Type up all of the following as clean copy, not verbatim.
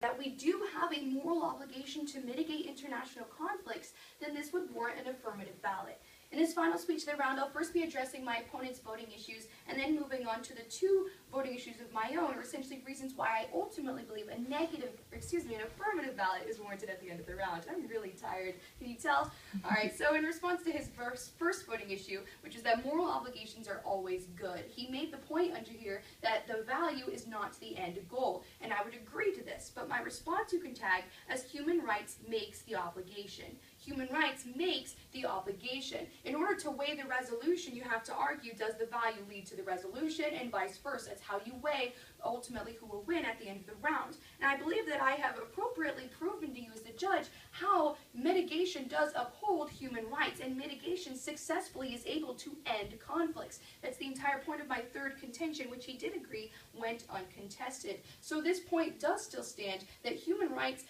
that we do have a moral obligation to mitigate international conflicts, then this would warrant an affirmative ballot. In this final speech of the round, I'll first be addressing my opponent's voting issues and then moving on to the two voting issues of my own, or essentially reasons why I ultimately believe an affirmative ballot is warranted at the end of the round. I'm really tired, can you tell? All right, so in response to his first voting issue, which is that moral obligations are always good, he made the point under here that the value is not the end goal, and I would agree to this, but my response you can tag as human rights makes the obligation. Human rights makes the obligation. In order to weigh the resolution, you have to argue, does the value lead to the resolution, and vice versa. It's how you weigh ultimately who will win at the end of the round. And I believe that I have appropriately proven to you as the judge how mitigation does uphold human rights, and mitigation successfully is able to end conflicts. That's the entire point of my third contention, which he did agree went uncontested. So this point does still stand, that human rights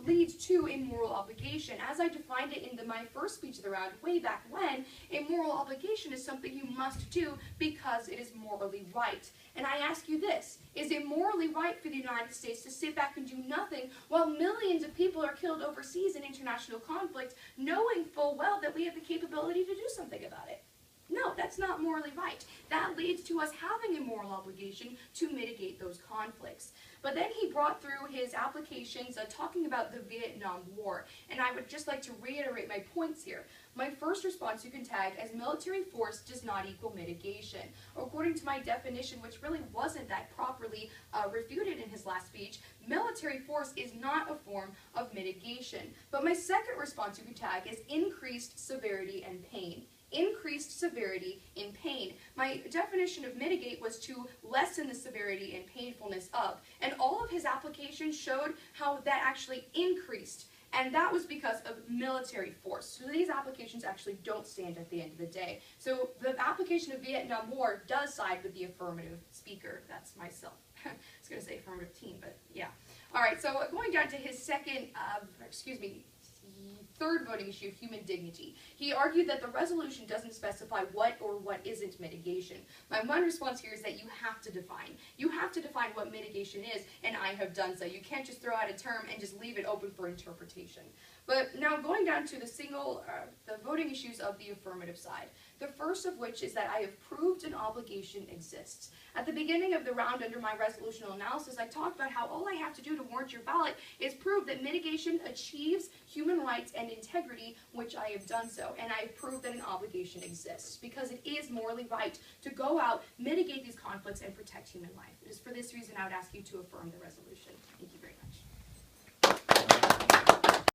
leads to a moral obligation. As I defined it in my first speech of the round way back when, a moral obligation is something you must do because it is morally right. And I ask you this, is it morally right for the United States to sit back and do nothing while millions of people are killed overseas in international conflict, knowing full well that we have the capability to do something about it? No, that's not morally right. That leads to us having a moral obligation to mitigate those conflicts. But then he brought through his applications talking about the Vietnam War, and I would just like to reiterate my points here. My first response you can tag as military force does not equal mitigation. According to my definition, which really wasn't that properly refuted in his last speech, military force is not a form of mitigation. But my second response you can tag is increased severity and pain. Increased severity in pain. My definition of mitigate was to lessen the severity and painfulness of, and all of his applications showed how that actually increased, and that was because of military force. So these applications actually don't stand at the end of the day. So the application of Vietnam War does side with the affirmative speaker. That's myself. I was going to say affirmative team, but yeah. All right, so going down to his third voting issue, human dignity. He argued that the resolution doesn't specify what or what isn't mitigation. My one response here is that you have to define. You have to define what mitigation is, and I have done so. You can't just throw out a term and just leave it open for interpretation. But now going down to the voting issues of the affirmative side. The first of which is that I have proved an obligation exists. At the beginning of the round under my resolutional analysis, I talked about how all I have to do to warrant your ballot is prove that mitigation achieves human rights and integrity, which I have done so. And I have proved that an obligation exists because it is morally right to go out, mitigate these conflicts, and protect human life. It is for this reason I would ask you to affirm the resolution. Thank you.